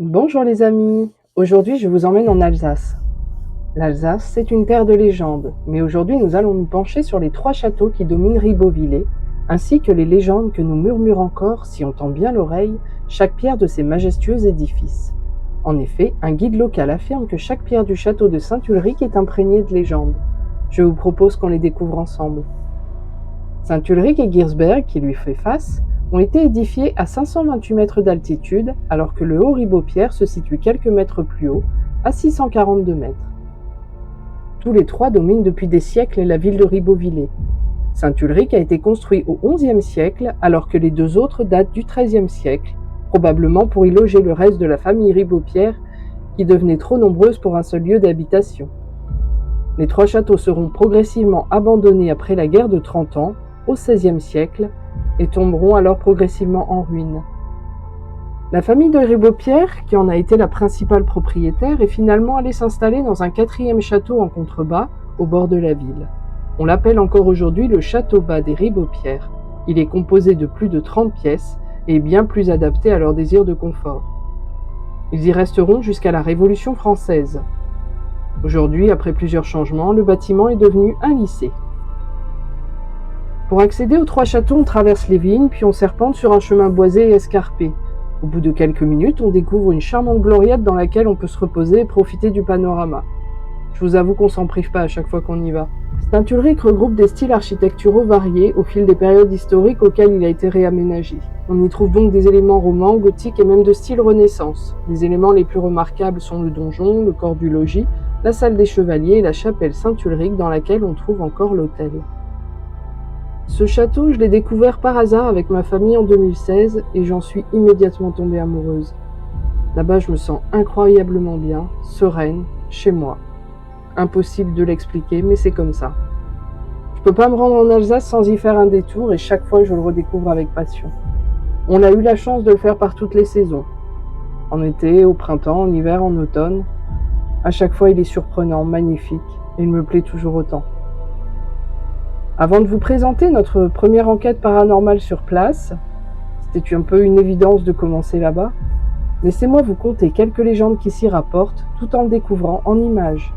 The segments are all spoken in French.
Bonjour les amis, aujourd'hui je vous emmène en Alsace. L'Alsace, c'est une terre de légende, mais aujourd'hui nous allons nous pencher sur les 3 châteaux qui dominent Ribeauvillé, ainsi que les légendes que nous murmurent encore, si on tend bien l'oreille, chaque pierre de ces majestueux édifices. En effet, un guide local affirme que chaque pierre du château de Saint-Ulrich est imprégnée de légendes. Je vous propose qu'on les découvre ensemble. Saint-Ulrich et Girsberg, qui lui fait face, ont été édifiés à 528 mètres d'altitude, alors que le haut Ribeaupierre se situe quelques mètres plus haut, à 642 mètres. Tous les 3 dominent depuis des siècles la ville de Ribeauvillé. Saint-Ulrich a été construit au XIe siècle, alors que les 2 autres datent du XIIIe siècle, probablement pour y loger le reste de la famille Ribeaupierre, qui devenait trop nombreuse pour un seul lieu d'habitation. Les 3 châteaux seront progressivement abandonnés après la guerre de 30 ans, au XVIe siècle, et tomberont alors progressivement en ruine. La famille de Ribeaupierre, qui en a été la principale propriétaire, est finalement allée s'installer dans un 4e château en contrebas, au bord de la ville. On l'appelle encore aujourd'hui le château bas des Ribeaupierre. Il est composé de plus de 30 pièces et est bien plus adapté à leur désir de confort. Ils y resteront jusqu'à la Révolution française. Aujourd'hui, après plusieurs changements, le bâtiment est devenu un lycée. Pour accéder aux 3 châteaux, on traverse les vignes, puis on serpente sur un chemin boisé et escarpé. Au bout de quelques minutes, on découvre une charmante gloriette dans laquelle on peut se reposer et profiter du panorama. Je vous avoue qu'on s'en prive pas à chaque fois qu'on y va. Saint-Ulrich regroupe des styles architecturaux variés au fil des périodes historiques auxquelles il a été réaménagé. On y trouve donc des éléments romans, gothiques et même de style Renaissance. Les éléments les plus remarquables sont le donjon, le corps du logis, la salle des chevaliers et la chapelle Saint-Ulrich dans laquelle on trouve encore l'autel. Ce château, je l'ai découvert par hasard avec ma famille en 2016 et j'en suis immédiatement tombée amoureuse. Là-bas, je me sens incroyablement bien, sereine, chez moi. Impossible de l'expliquer, mais c'est comme ça. Je peux pas me rendre en Alsace sans y faire un détour et chaque fois je le redécouvre avec passion. On a eu la chance de le faire par toutes les saisons. En été, au printemps, en hiver, en automne. À chaque fois, il est surprenant, magnifique et il me plaît toujours autant. Avant de vous présenter notre première enquête paranormale sur place, c'était un peu une évidence de commencer là-bas, laissez-moi vous conter quelques légendes qui s'y rapportent tout en le découvrant en images.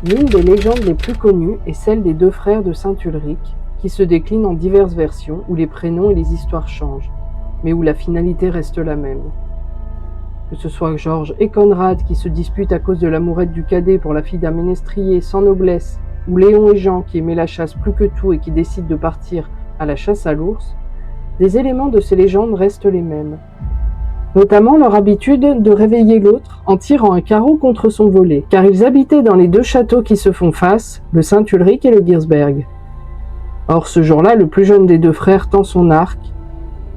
L'une des légendes les plus connues est celle des 2 frères de Saint-Ulrich, qui se décline en diverses versions où les prénoms et les histoires changent, mais où la finalité reste la même. Que ce soit Georges et Conrad qui se disputent à cause de l'amourette du cadet pour la fille d'un ménestrier sans noblesse, ou Léon et Jean qui aimaient la chasse plus que tout et qui décident de partir à la chasse à l'ours, des éléments de ces légendes restent les mêmes. Notamment leur habitude de réveiller l'autre en tirant un carreau contre son volet, car ils habitaient dans les 2 châteaux qui se font face, le Saint-Ulrich et le Girsberg. Or ce jour-là, le plus jeune des 2 frères tend son arc,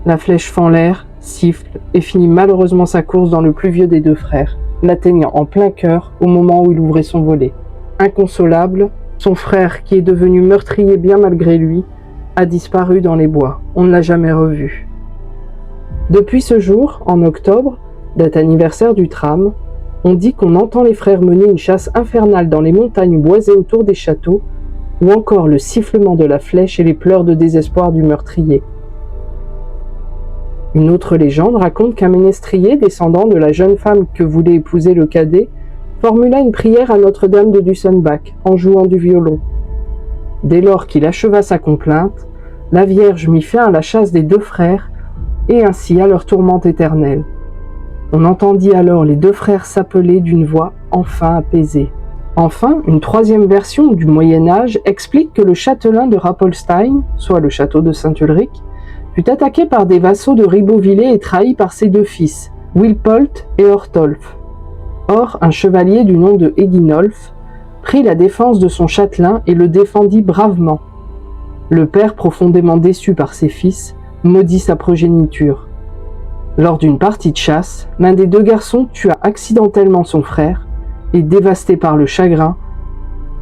la flèche fend l'air, siffle et finit malheureusement sa course dans le plus vieux des 2 frères, l'atteignant en plein cœur au moment où il ouvrait son volet. Inconsolable, son frère, qui est devenu meurtrier bien malgré lui, a disparu dans les bois. On ne l'a jamais revu. Depuis ce jour, en octobre, date anniversaire du tram, on dit qu'on entend les frères mener une chasse infernale dans les montagnes boisées autour des châteaux, ou encore le sifflement de la flèche et les pleurs de désespoir du meurtrier. Une autre légende raconte qu'un ménestrier, descendant de la jeune femme que voulait épouser le cadet, formula une prière à Notre-Dame de Dussenbach en jouant du violon. Dès lors qu'il acheva sa complainte, la Vierge mit fin à la chasse des 2 frères et ainsi à leur tourmente éternelle. On entendit alors les 2 frères s'appeler d'une voix enfin apaisée. Enfin, une 3e version du Moyen-Âge explique que le châtelain de Rappolstein, soit le château de Saint-Ulrich, fut attaqué par des vassaux de Ribeauvillé et trahi par ses 2 fils, Wilpolt et Ortolf. Or, un chevalier du nom de Eginolf prit la défense de son châtelain et le défendit bravement. Le père, profondément déçu par ses fils, maudit sa progéniture. Lors d'une partie de chasse, l'un des 2 garçons tua accidentellement son frère et, dévasté par le chagrin,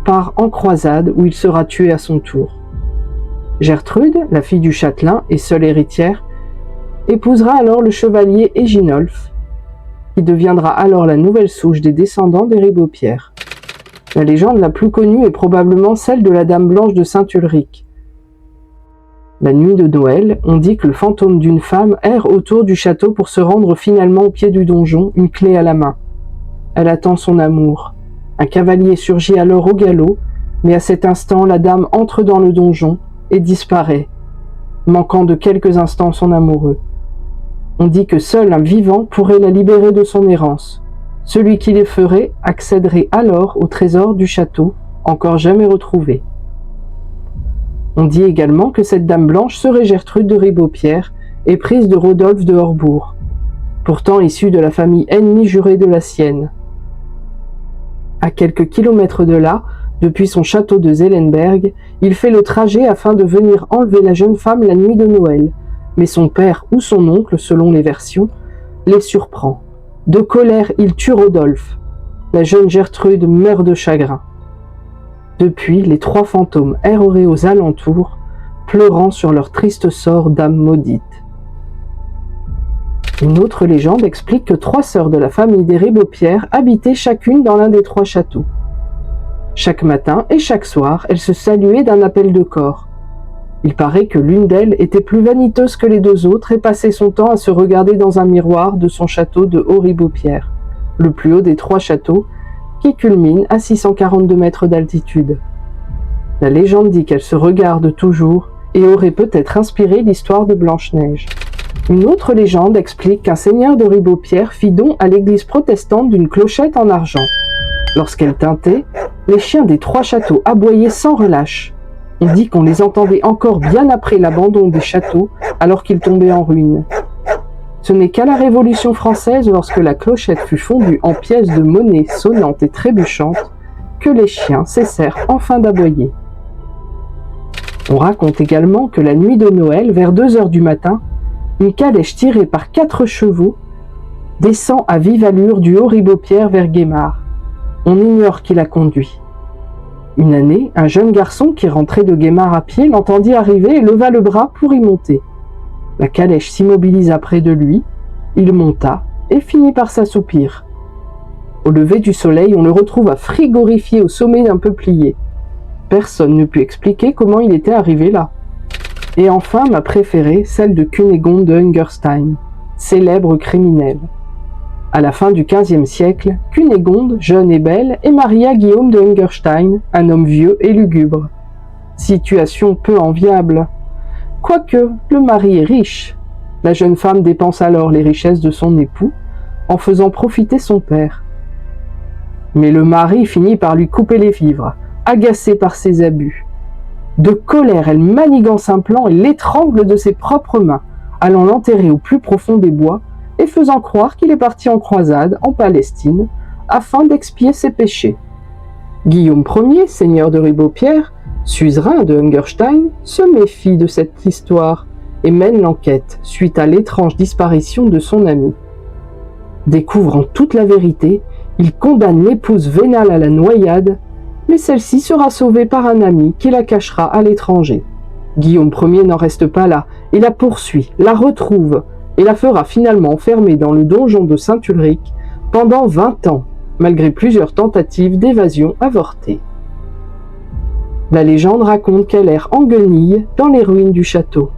part en croisade où il sera tué à son tour. Gertrude, la fille du châtelain et seule héritière, épousera alors le chevalier Eginolf, qui deviendra alors la nouvelle souche des descendants des Ribeaupierre. La légende la plus connue est probablement celle de la Dame Blanche de Saint-Ulrich. La nuit de Noël, on dit que le fantôme d'une femme erre autour du château pour se rendre finalement au pied du donjon, une clé à la main. Elle attend son amour. Un cavalier surgit alors au galop, mais à cet instant, la dame entre dans le donjon et disparaît, manquant de quelques instants son amoureux. On dit que seul un vivant pourrait la libérer de son errance. Celui qui les ferait accéderait alors au trésor du château, encore jamais retrouvé. On dit également que cette dame blanche serait Gertrude de Ribeaupierre, éprise de Rodolphe de Horbourg, pourtant issue de la famille ennemie jurée de la sienne. À quelques kilomètres de là, depuis son château de Zellenberg, il fait le trajet afin de venir enlever la jeune femme la nuit de Noël, mais son père ou son oncle, selon les versions, les surprend. De colère, il tue Rodolphe. La jeune Gertrude meurt de chagrin. Depuis, les 3 fantômes erreraient aux alentours, pleurant sur leur triste sort d'âme maudite. Une autre légende explique que 3 sœurs de la famille des Ribeaupierre habitaient chacune dans l'un des 3 châteaux. Chaque matin et chaque soir, elles se saluaient d'un appel de cor. Il paraît que l'une d'elles était plus vaniteuse que les 2 autres et passait son temps à se regarder dans un miroir de son château de Haut-Ribeaupierre, le plus haut des 3 châteaux, qui culmine à 642 mètres d'altitude. La légende dit qu'elle se regarde toujours et aurait peut-être inspiré l'histoire de Blanche-Neige. Une autre légende explique qu'un seigneur de Ribeaupierre fit don à l'église protestante d'une clochette en argent. Lorsqu'elle tintait, les chiens des 3 châteaux aboyaient sans relâche. On dit qu'on les entendait encore bien après l'abandon des châteaux, alors qu'ils tombaient en ruine. Ce n'est qu'à la Révolution française, lorsque la clochette fut fondue en pièces de monnaie sonnantes et trébuchantes, que les chiens cessèrent enfin d'aboyer. On raconte également que la nuit de Noël, vers 2 heures du matin, une calèche tirée par 4 chevaux descend à vive allure du Haut-Ribeaupierre vers Guémard. On ignore qui l'a conduit. Une année, un jeune garçon qui rentrait de Guémard à pied l'entendit arriver et leva le bras pour y monter. La calèche s'immobilisa près de lui, il monta et finit par s'assoupir. Au lever du soleil, on le retrouva frigorifié au sommet d'un peuplier. Personne ne put expliquer comment il était arrivé là. Et enfin, ma préférée, celle de Cunégonde de Hungerstein, célèbre criminelle. À la fin du XVe siècle, Cunégonde, jeune et belle, est mariée à Guillaume de Hungerstein, un homme vieux et lugubre. Situation peu enviable. Quoique, le mari est riche. La jeune femme dépense alors les richesses de son époux, en faisant profiter son père. Mais le mari finit par lui couper les vivres, agacé par ses abus. De colère, elle manigance un plan et l'étrangle de ses propres mains, allant l'enterrer au plus profond des bois et faisant croire qu'il est parti en croisade en Palestine afin d'expier ses péchés. Guillaume Ier, seigneur de Ribeaupierre, suzerain de Hungerstein, se méfie de cette histoire et mène l'enquête suite à l'étrange disparition de son ami. Découvrant toute la vérité, il condamne l'épouse vénale à la noyade, mais celle-ci sera sauvée par un ami qui la cachera à l'étranger. Guillaume Ier n'en reste pas là, et la poursuit, la retrouve, et la fera finalement enfermer dans le donjon de Saint-Ulrich pendant 20 ans, malgré plusieurs tentatives d'évasion avortées. La légende raconte qu'elle erre en guenilles dans les ruines du château.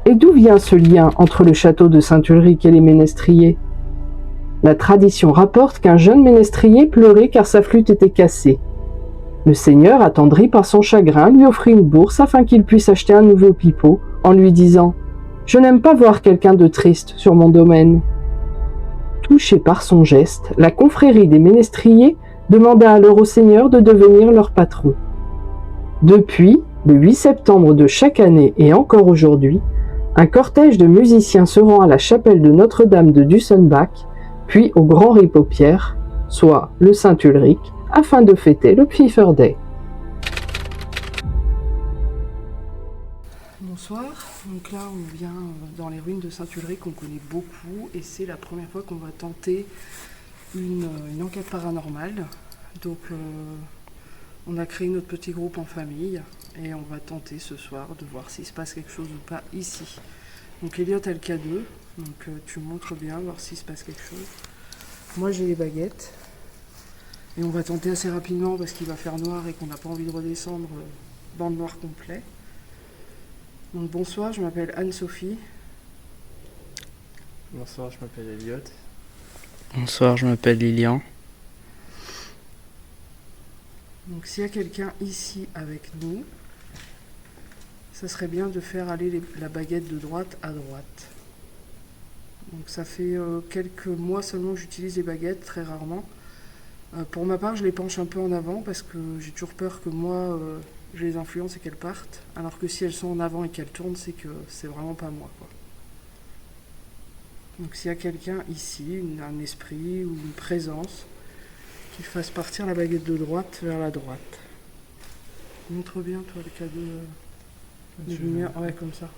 Et d'où vient ce lien entre le château de Saint-Ulrich et les ménestriers ? La tradition rapporte qu'un jeune ménestrier pleurait car sa flûte était cassée. Le seigneur, attendri par son chagrin, lui offrit une bourse afin qu'il puisse acheter un nouveau pipeau, en lui disant « Je n'aime pas voir quelqu'un de triste sur mon domaine ». Touchée par son geste, la confrérie des ménestriers demanda alors au seigneur de devenir leur patron. Depuis, le 8 septembre de chaque année et encore aujourd'hui, un cortège de musiciens se rend à la chapelle de Notre-Dame de Dussenbach, puis au Grand Ribeaupierre, soit le Saint-Ulrich, afin de fêter le Pfefferday. Bonsoir, donc là on vient dans les ruines de Saint-Ulrich qu'on connaît beaucoup et c'est la première fois qu'on va tenter une enquête paranormale. Donc on a créé notre petit groupe en famille et on va tenter ce soir de voir s'il se passe quelque chose ou pas ici. Donc Elliot a le K2, donc tu montres bien, voir s'il se passe quelque chose. Moi j'ai les baguettes et on va tenter assez rapidement parce qu'il va faire noir et qu'on n'a pas envie de redescendre dans le noir complet. Donc bonsoir, je m'appelle Anne-Sophie. Bonsoir, je m'appelle Elliot. Bonsoir, je m'appelle Lilian. Donc s'il y a quelqu'un ici avec nous, ça serait bien de faire aller la baguette de droite à droite. Donc ça fait quelques mois seulement que j'utilise les baguettes, très rarement. Pour ma part, je les penche un peu en avant parce que j'ai toujours peur que moi, je les influence et qu'elles partent. Alors que si elles sont en avant et qu'elles tournent, c'est que c'est vraiment pas moi, quoi. Donc s'il y a quelqu'un ici, un esprit ou une présence, qui fasse partir la baguette de droite vers la droite. Montre bien, toi, le cadeau de lumière. Ouais, comme ça.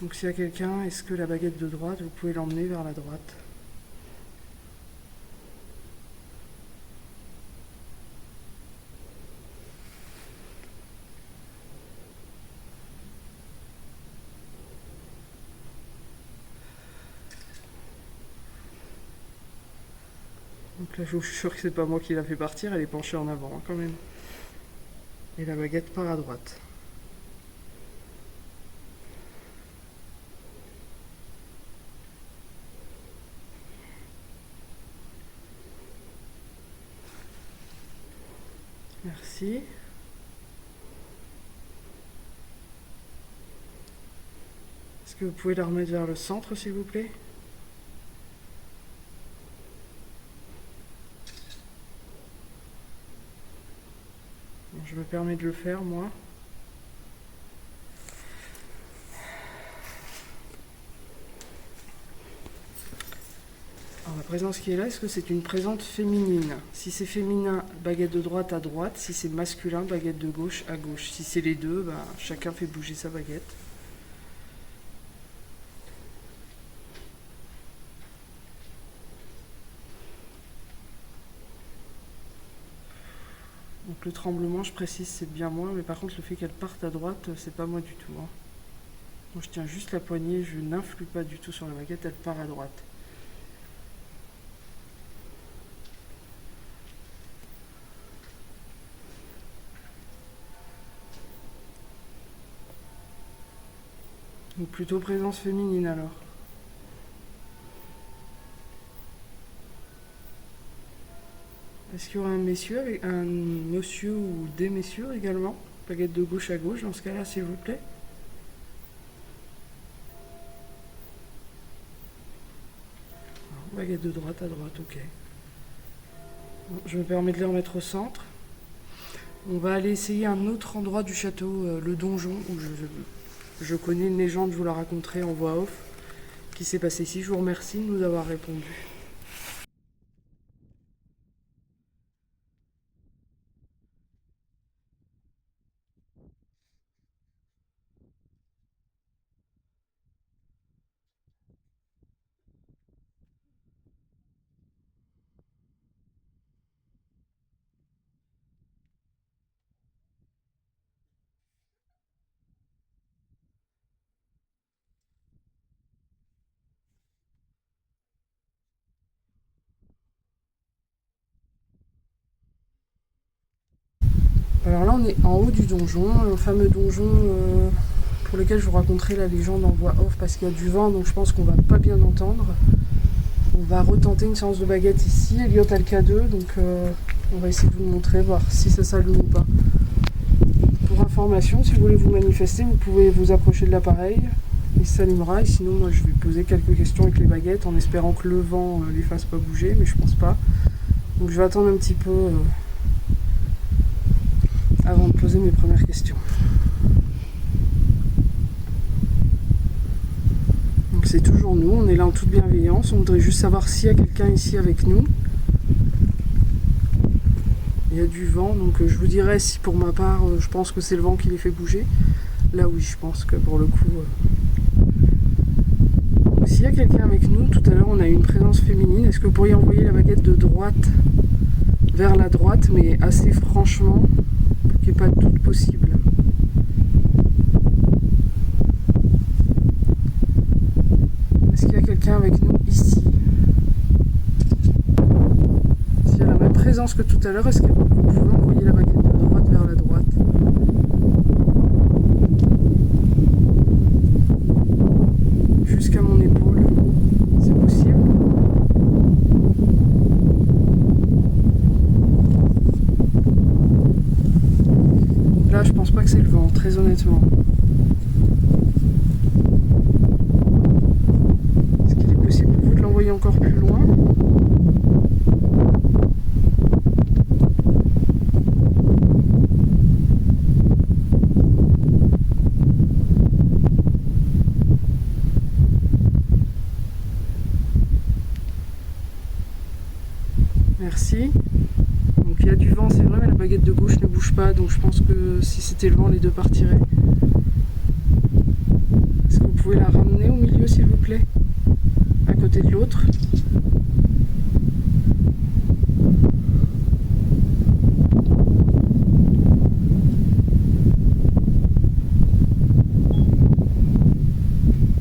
Donc s'il y a quelqu'un, est-ce que la baguette de droite, vous pouvez l'emmener vers la droite? Donc là, je vous jure que c'est pas moi qui l'a fait partir, elle est penchée en avant, hein, quand même. Et la baguette part à droite. Merci. Est-ce que vous pouvez la remettre vers le centre, s'il vous plaît? Bon, je me permets de le faire, moi. Alors, la présence qui est là, est-ce que c'est une présence féminine? Si c'est féminin, baguette de droite à droite. Si c'est masculin, baguette de gauche à gauche. Si c'est les deux, bah, chacun fait bouger sa baguette. Donc le tremblement, je précise, c'est bien moi, mais par contre le fait qu'elle parte à droite, c'est pas moi du tout, hein. Donc je tiens juste la poignée, je n'influe pas du tout sur la baguette, elle part à droite. Donc plutôt présence féminine alors. Est-ce qu'il y aura un monsieur ou des messieurs également? Baguette de gauche à gauche dans ce cas-là, s'il vous plaît. Alors, baguette de droite à droite, ok. Bon, je me permets de les remettre au centre. On va aller essayer un autre endroit du château, le donjon, où je connais une légende, je vous la raconterai en voix off, qui s'est passée ici. Je vous remercie de nous avoir répondu. Alors là, on est en haut du donjon, un fameux donjon pour lequel je vous raconterai la légende en voix off parce qu'il y a du vent, donc je pense qu'on va pas bien entendre. On va retenter une séance de baguette ici, Elliot a le K2, donc on va essayer de vous le montrer, voir si ça s'allume ou pas. Pour information, si vous voulez vous manifester, vous pouvez vous approcher de l'appareil, il s'allumera, et sinon moi je vais poser quelques questions avec les baguettes en espérant que le vent les fasse pas bouger, mais je pense pas. Donc je vais attendre un petit peu avant de poser mes premières questions. Donc c'est toujours nous, on est là en toute bienveillance, on voudrait juste savoir s'il y a quelqu'un ici avec nous. Il y a du vent, donc je vous dirais si pour ma part je pense que c'est le vent qui les fait bouger. Là oui, je pense que pour le coup... Donc s'il y a quelqu'un avec nous, tout à l'heure on a eu une présence féminine, est-ce que vous pourriez envoyer la baguette de droite vers la droite, mais assez franchement, pour qu'il n'y ait pas de doute possible. Est-ce qu'il y a quelqu'un avec nous ici? S'il y a la même présence que tout à l'heure, est-ce que vous pouvez envoyer la baguette de droite vers la droite? pas que c'est le vent, très honnêtement. Est-ce qu'il est possible pour vous de l'envoyer encore plus loin? Merci. Donc il y a du vent, c'est vrai, mais la baguette de gauche ne bouge pas, donc je pense que si c'était le vent, les deux partiraient. Est-ce que vous pouvez la ramener au milieu, s'il vous plaît? À côté de l'autre.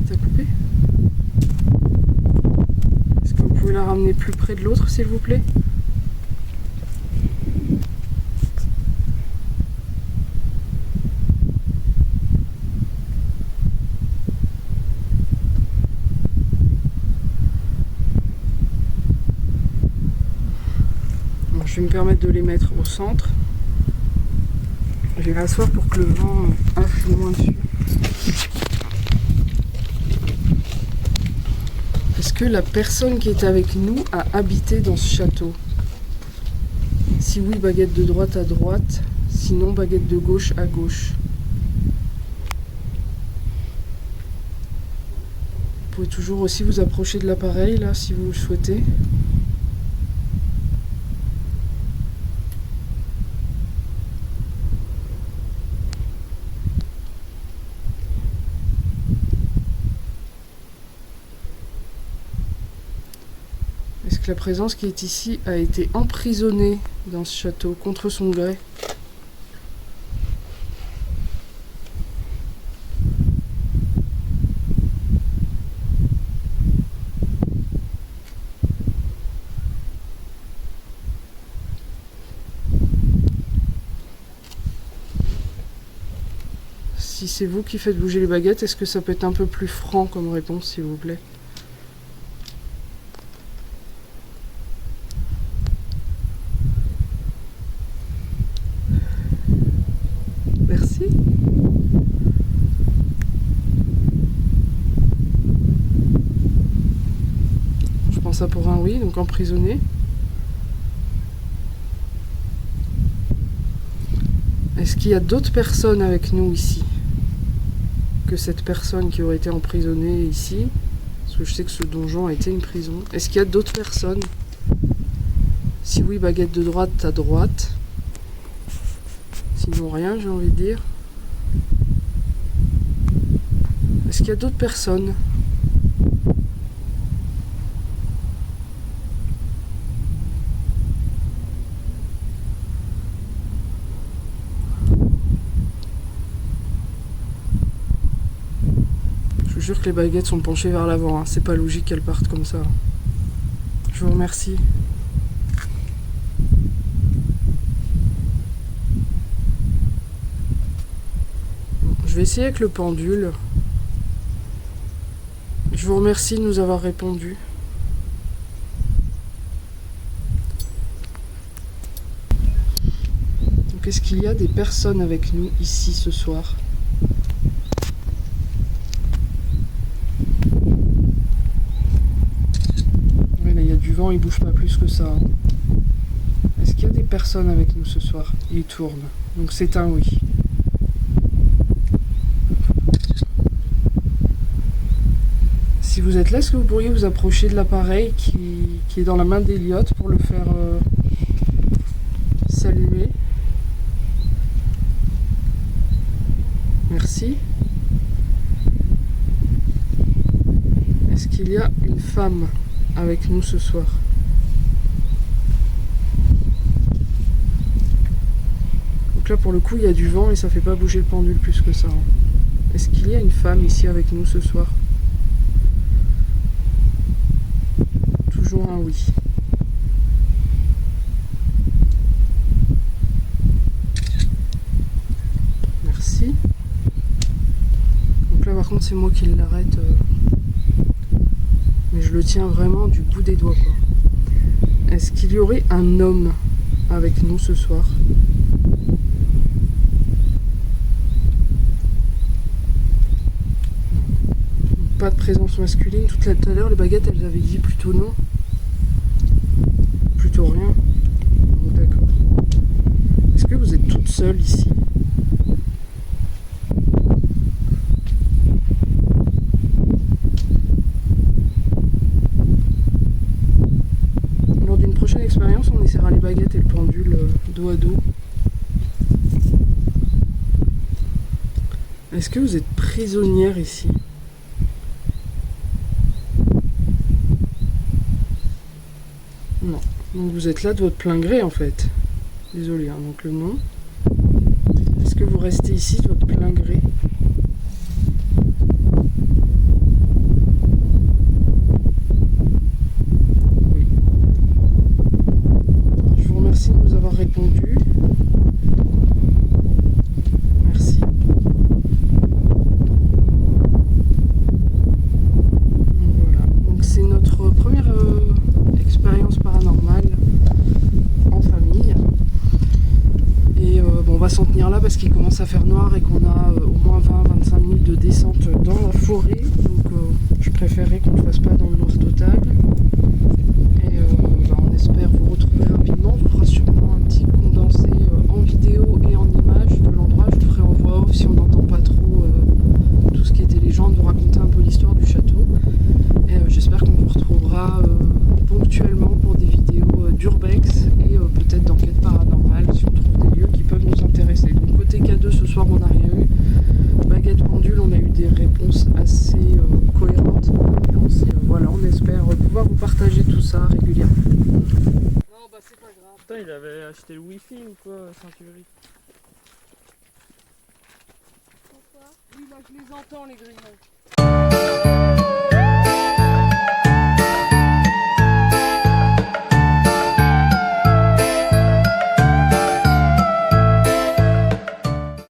Ça a coupé? Est-ce que vous pouvez la ramener plus près de l'autre, s'il vous plaît? Je vais me permettre de les mettre au centre. Je vais m'asseoir pour que le vent influe moins dessus. Est-ce que la personne qui est avec nous a habité dans ce château? Si oui, baguette de droite à droite. Sinon, baguette de gauche à gauche. Vous pouvez toujours aussi vous approcher de l'appareil, là, si vous le souhaitez. Est-ce que la présence qui est ici a été emprisonnée dans ce château contre son gré? Si c'est vous qui faites bouger les baguettes, est-ce que ça peut être un peu plus franc comme réponse, s'il vous plaît? Merci. Je prends ça pour un oui, donc emprisonné. Est-ce qu'il y a d'autres personnes avec nous ici que cette personne qui aurait été emprisonnée ici? Parce que je sais que ce donjon a été une prison. Est-ce qu'il y a d'autres personnes? Si oui, baguette de droite à droite. Sinon rien, j'ai envie de dire. Est-ce qu'il y a d'autres personnes? Je vous jure que les baguettes sont penchées vers l'avant, hein. C'est pas logique qu'elles partent comme ça. Je vous remercie. Je vais essayer avec le pendule. Je vous remercie de nous avoir répondu. Donc, est-ce qu'il y a des personnes avec nous ici ce soir? Ouais, là, il y a du vent, il bouge pas plus que ça, hein. Est-ce qu'il y a des personnes avec nous ce soir? Il tourne. Donc c'est un oui. Si vous êtes là, est-ce que vous pourriez vous approcher de l'appareil qui est dans la main d'Eliott pour le faire s'allumer? Merci. Est-ce qu'il y a une femme avec nous ce soir? Donc là, pour le coup, il y a du vent et ça fait pas bouger le pendule plus que ça, hein. Est-ce qu'il y a une femme ici avec nous ce soir? Toujours un oui. Merci. Donc là par contre c'est moi qui l'arrête. Mais je le tiens vraiment du bout des doigts, quoi. Est-ce qu'il y aurait un homme avec nous ce soir? pas de présence masculine. Tout à l'heure, les baguettes, elles avaient dit plutôt non. Plutôt rien. Donc, d'accord. Est-ce que vous êtes toute seule ici? Lors d'une prochaine expérience, on essaiera les baguettes et le pendule dos à dos. Est-ce que vous êtes prisonnière ici? Non. Donc vous êtes là de votre plein gré en fait. Désolé, hein, donc le nom. Est-ce que vous restez ici de votre plein gré? Oui. Alors, je vous remercie de nous avoir répondu. Merci. Donc voilà. Donc c'est notre première expérience paranormale en famille. Et bon, on va s'en tenir là parce qu'il commence à faire noir et qu'on a au moins 20-25 minutes de descente dans la forêt. Donc je préférerais qu'on ne le fasse pas dans le noir total. Et on espère vous retrouver rapidement. On vous fera sûrement un petit condensé en vidéo et en image de l'endroit. Je vous ferai en voix off si on n'entend pas trop tout ce qui était légende, vous raconter un peu l'histoire du château. Et j'espère qu'on vous retrouvera ponctuellement pour des vidéos d'urbex et peut-être d'enquête paranormale si on trouve des lieux qui peuvent nous intéresser. Donc côté K2 ce soir on n'a rien eu. Baguette pendule, on a eu des réponses assez cohérentes. Et voilà, on espère pouvoir vous partager tout ça régulièrement. Non bah c'est pas grave. Putain, il avait acheté le wifi ou quoi, Saint-Curie? Pourquoi? Oui là je les entends les grillons.